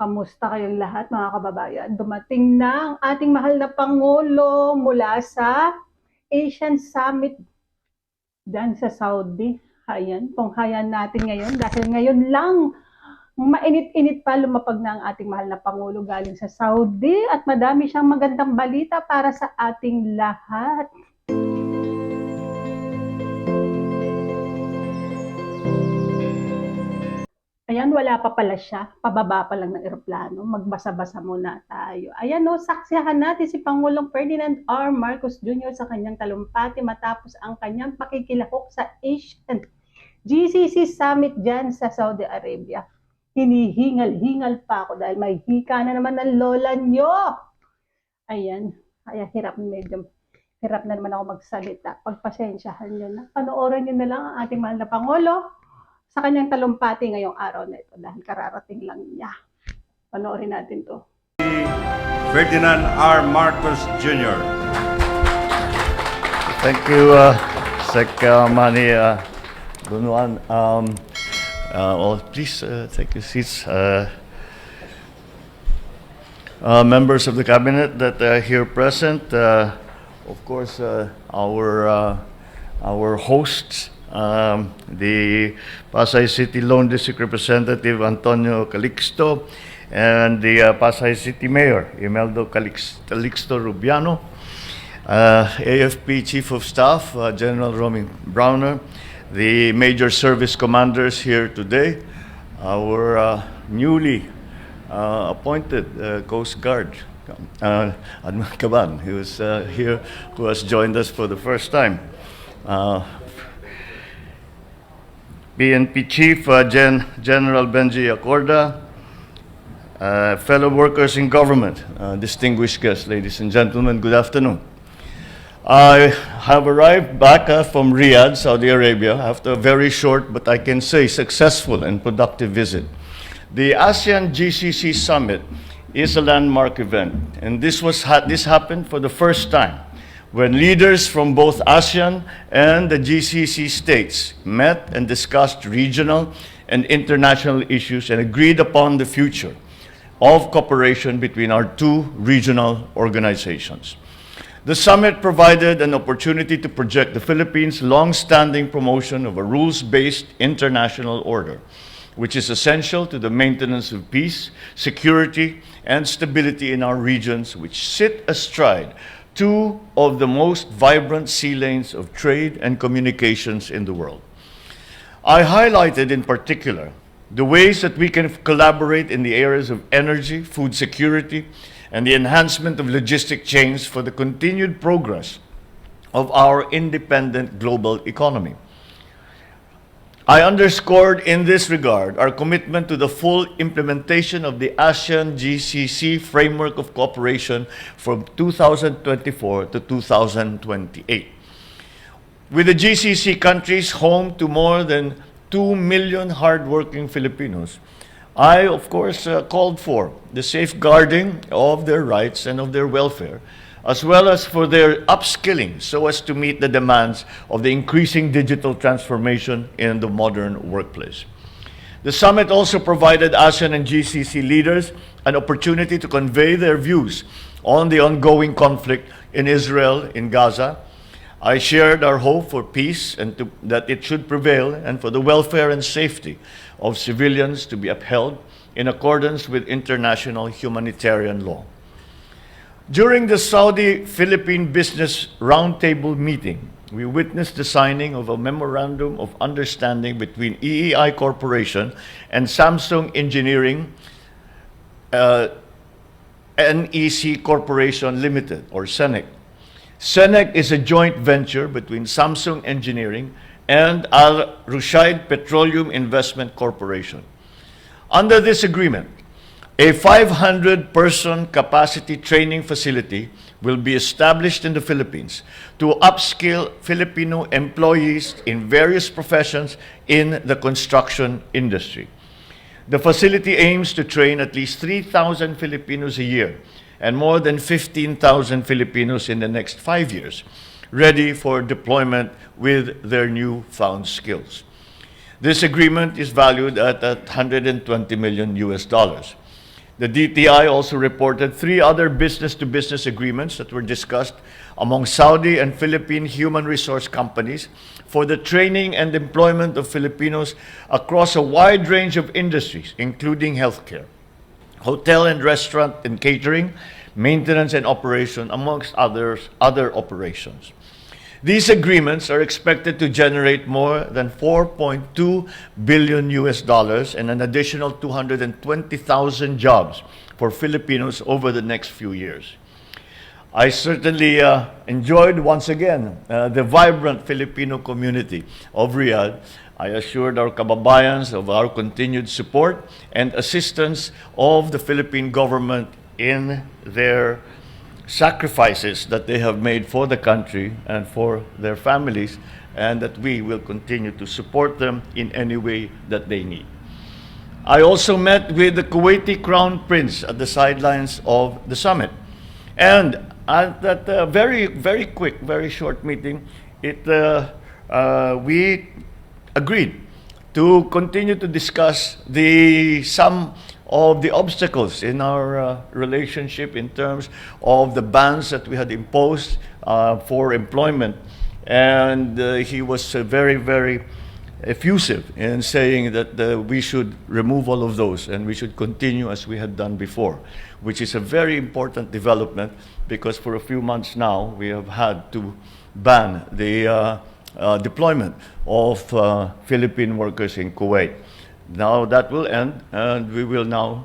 Kamusta kayong lahat mga kababayan? Dumating na ang ating mahal na Pangulo mula sa Asian Summit dyan sa Saudi. Ayan, tunghayan natin ngayon dahil ngayon lang mainit-init pa lumapag na ang ating mahal na Pangulo galing sa Saudi at madami siyang magandang balita para sa ating lahat. Ayan, wala pa pala siya. Pababa pa lang ng eroplano. Magbasa-basa muna tayo. Ayan o, saksihan natin si Pangulong Ferdinand R. Marcos Jr. sa kanyang talumpati matapos ang kanyang pakikilahok sa Asian GCC Summit dyan sa Saudi Arabia. Hinihingal-hingal pa ako dahil may hika na naman ng lola nyo. Ayan, kaya medyo hirap na naman ako magsalita. Pagpasensyahan nyo na. Panoorin nyo na lang ang ating mahal na Pangulo sa kanyang talumpati ngayong araw na ito dahil kararating lang niya. Panoorin natin to. Ferdinand R. Marcos Jr. Thank you, Sec Manny Bunuan. Please take your seats. Members of the cabinet that are here present, of course, our hosts. The Pasay City Lone District Representative Antonio Calixto and the Pasay City Mayor Imeldo Calixto Rubiano, AFP Chief of Staff General Romy Browner, the major service commanders here today, our newly appointed Coast Guard Admiral Caban, who is here, who has joined us for the first time. PNP Chief General Benji Acorda, fellow workers in government, distinguished guests, ladies and gentlemen, good afternoon. I have arrived back from Riyadh, Saudi Arabia, after a very short, but I can say successful and productive visit. The ASEAN GCC Summit is a landmark event, and this happened for the first time when leaders from both ASEAN and the GCC states met and discussed regional and international issues and agreed upon the future of cooperation between our two regional organizations. The summit provided an opportunity to project the Philippines' long-standing promotion of a rules-based international order, which is essential to the maintenance of peace, security, and stability in our regions, which sit astride two of the most vibrant sea lanes of trade and communications in the world. I highlighted in particular the ways that we can collaborate in the areas of energy, food security, and the enhancement of logistic chains for the continued progress of our independent global economy. I underscored in this regard our commitment to the full implementation of the ASEAN GCC Framework of Cooperation from 2024 to 2028. With the GCC countries home to more than 2 million hardworking Filipinos, I, of course, called for the safeguarding of their rights and of their welfare, as well as for their upskilling so as to meet the demands of the increasing digital transformation in the modern workplace. The summit also provided ASEAN and GCC leaders an opportunity to convey their views on the ongoing conflict in Israel, in Gaza. I shared our hope for peace and that it should prevail and for the welfare and safety of civilians to be upheld in accordance with international humanitarian law. During the Saudi-Philippine Business Roundtable meeting, we witnessed the signing of a Memorandum of Understanding between EEI Corporation and Samsung Engineering NEC Corporation Limited, or SENEC. SENEC is a joint venture between Samsung Engineering and Al Rushaid Petroleum Investment Corporation. Under this agreement, a 500-person capacity training facility will be established in the Philippines to upskill Filipino employees in various professions in the construction industry. The facility aims to train at least 3,000 Filipinos a year and more than 15,000 Filipinos in the next 5 years, ready for deployment with their newfound skills. This agreement is valued at $120 million. The DTI also reported 3 other business-to-business agreements that were discussed among Saudi and Philippine human resource companies for the training and employment of Filipinos across a wide range of industries, including healthcare, hotel and restaurant and catering, maintenance and operation, amongst other operations. These agreements are expected to generate more than $4.2 billion and an additional 220,000 jobs for Filipinos over the next few years. I certainly enjoyed once again the vibrant Filipino community of Riyadh. I assured our kababayans of our continued support and assistance of the Philippine government in their sacrifices that they have made for the country and for their families, and that we will continue to support them in any way that they need. I also met with the Kuwaiti Crown Prince at the sidelines of the summit. And at that very quick, very short meeting, we agreed to continue to discuss some of the obstacles in our relationship in terms of the bans that we had imposed for employment. And he was very effusive in saying that we should remove all of those and we should continue as we had done before, which is a very important development, because for a few months now we have had to ban the deployment of Philippine workers in Kuwait. Now that will end, and we will now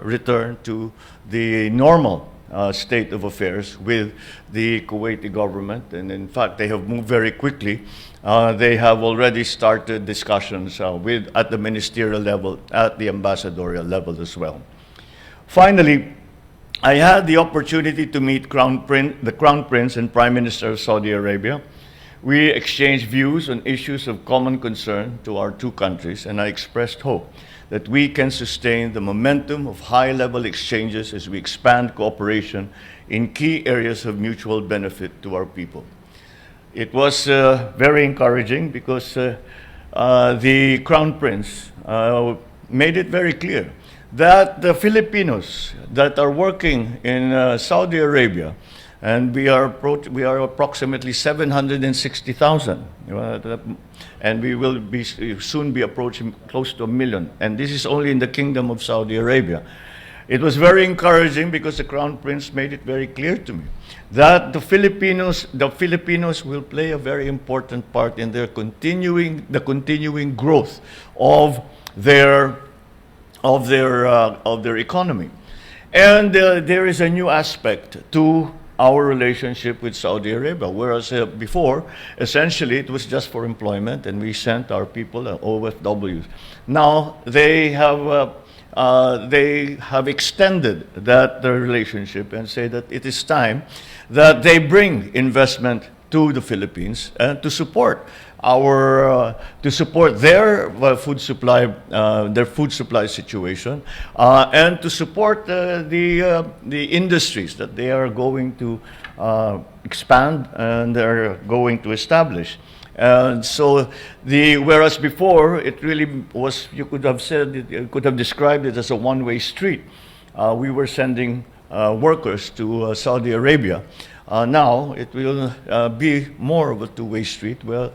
return to the normal state of affairs with the Kuwaiti government. And in fact, they have moved very quickly. They have already started discussions at the ministerial level, at the ambassadorial level as well. Finally, I had the opportunity to meet the Crown Prince and Prime Minister of Saudi Arabia. We exchanged views on issues of common concern to our two countries, and I expressed hope that we can sustain the momentum of high-level exchanges as we expand cooperation in key areas of mutual benefit to our people. It was very encouraging because the Crown Prince made it very clear that the Filipinos that are working in Saudi Arabia, and we are approximately 760,000, and we will soon be approaching close to 1 million. And this is only in the Kingdom of Saudi Arabia. It was very encouraging because the Crown Prince made it very clear to me that the Filipinos will play a very important part in the continuing growth of their economy. And there is a new aspect to our relationship with Saudi Arabia, whereas before, essentially, it was just for employment, and we sent our people OFWs. Now they have extended that relationship and say that it is time that they bring investment to the Philippines and to support their food supply situation, and to support the industries that they are going to expand and they're going to establish. And so whereas before it really was, you could have described it as a one-way street. We were sending workers to Saudi Arabia. Now it will be more of a two-way street, where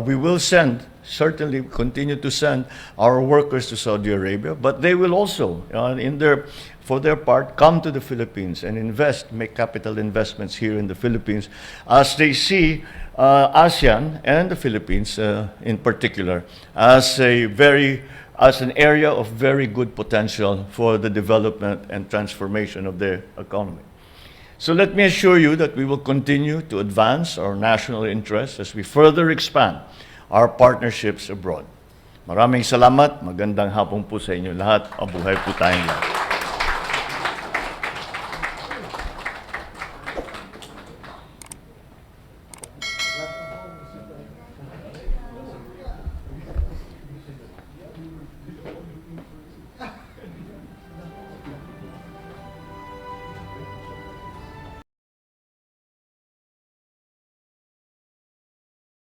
we will certainly continue to send our workers to Saudi Arabia, but they will also, for their part, come to the Philippines and make capital investments here in the Philippines, as they see ASEAN and the Philippines in particular as an area of very good potential for the development and transformation of their economy. So let me assure you that we will continue to advance our national interests as we further expand our partnerships abroad. Maraming salamat. Magandang hapon po sa inyo lahat. Mabuhay po tayong lahat.